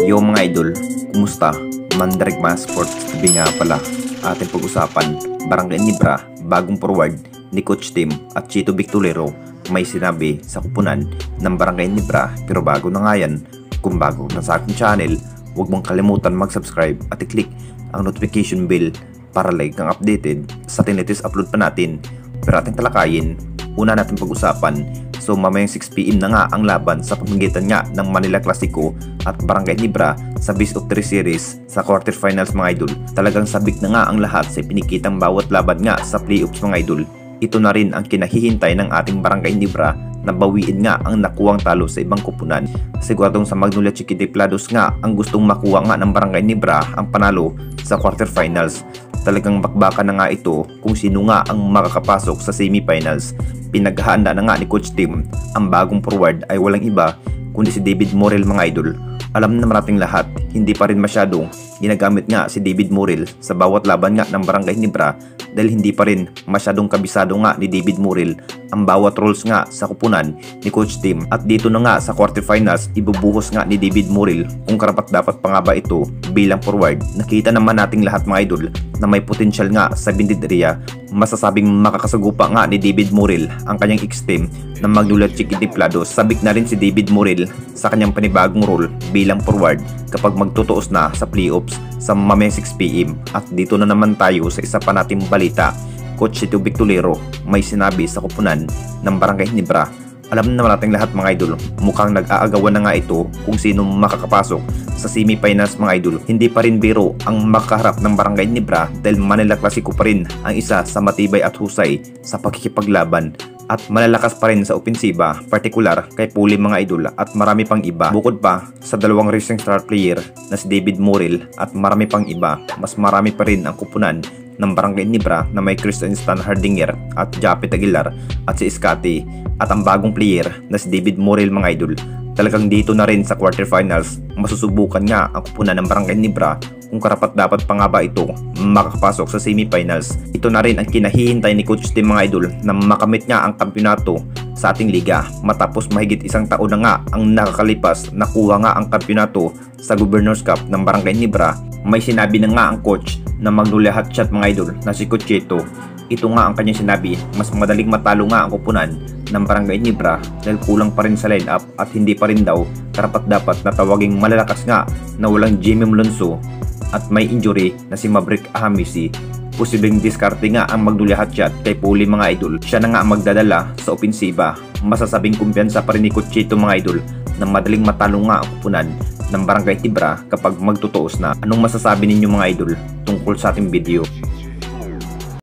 Yo mga idol, kumusta? Mandarigma Sports TV nga pala. Ating pag-usapan, Barangay Nibra, bagong forward ni Coach Tim at Chito Victolero may sinabi sa kupunan ng Barangay Nibra. Pero bago na nga yan, kung bago na sa aking channel, huwag mong kalimutan mag-subscribe at i-click ang notification bell para like ang updated sa latest upload pa natin. Pero ating talakayin, una natin pag-usapan. So mamayang 6pm na nga ang laban sa pamamagitan nga ng Manila Clasico at Barangay Nibra sa Best of 3 Series sa quarterfinals mga idol. Talagang sabik na nga ang lahat sa pinikitang bawat laban nga sa playoffs mga idol. Ito na rin ang kinahihintay ng ating Barangay Nibra na bawiin nga ang nakuwang talo sa ibang kupunan. Siguradong sa Magnolia Chiquitiplados nga ang gustong makuha nga ng Barangay Nibra ang panalo sa quarterfinals. Talagang bakbakan na nga ito kung sino nga ang makakapasok sa semifinals. Pinaghahanda na nga ni Coach Tim. Ang bagong forward ay walang iba kundi si David Morel mga idol. Alam na nating lahat, hindi pa rin masyadong ginagamit nga si David Morel sa bawat laban nga ng Barangay Nibra dahil hindi pa rin masyadong kabisado nga ni David Morel ang bawat roles nga sa kupunan ni Coach Tim. At dito na nga sa quarterfinals, ibubuhos nga ni David Morel kung karapat dapat pa nga ba ito bilang forward. Nakita naman nating lahat mga idol na may potensyal nga sa bindid area. Masasabing makakasagupa nga ni David Morel ang kanyang ex-team ng Magnolia Chiquitiplados. Sabik na rin si David Morel sa kanyang panibagong role bilang forward kapag magtutuos na sa playoffs sa mamayang 6pm. At dito na naman tayo sa isa pa nating balita. Coach Chito Victolero may sinabi sa kupunan ng Barangay Nibra. Alam naman nating lahat mga idol, mukhang nag-aagawan na nga ito kung sino makakapasok sa semifinals mga idol. Hindi pa rin biro ang makaharap ng Barangay Nibra dahil Manila Clasico pa rin ang isa sa matibay at husay sa pakikipaglaban. At malalakas pa rin sa opensiba, partikular kay Puli mga idol at marami pang iba. Bukod pa sa dalawang rising star player na si David Morel at marami pang iba, mas marami pa rin ang kupunan ng Barangay Nibra na may Christian Stan Hardinger at Japet Aguilar at si Scotty at ang bagong player na si David Morel mga idol. Talagang dito na rin sa quarterfinals, masusubukan nga ang kupunan ng Barangay Nibra kung karapat dapat pa nga ba ito makakapasok sa semifinals. Ito na rin ang kinahihintay ni Coach Tim mga idol na makamit nga ang kampyonato sa ating liga. Matapos mahigit isang taon na nga ang nakakalipas, nakuha nga ang kampyonato sa Governors Cup ng Barangay Nibra. May sinabi na nga ang coach na Magnolia Hotshot mga idol na si Coach Chito. Ito nga ang kanyang sinabi, mas madaling matalo nga ang kupunan ng Barangay Nibra dahil kulang pa rin sa lineup at hindi pa rin daw karapat dapat na tawaging malalakas nga na walang Jimmy Mlonso at may injury na si Maverick Ahamisi. Posibleng diskarte nga ang Magnolia Hotshot kay Puli mga idol. Siya na nga ang magdadala sa opensiba. Masasabing kumpiyansa pa rin ni Coach Chito mga idol na madaling matalo nga ang kupunan ng Barangay Nibra kapag magtutuos na. Anong masasabi ninyo mga idol tungkol sa ating video?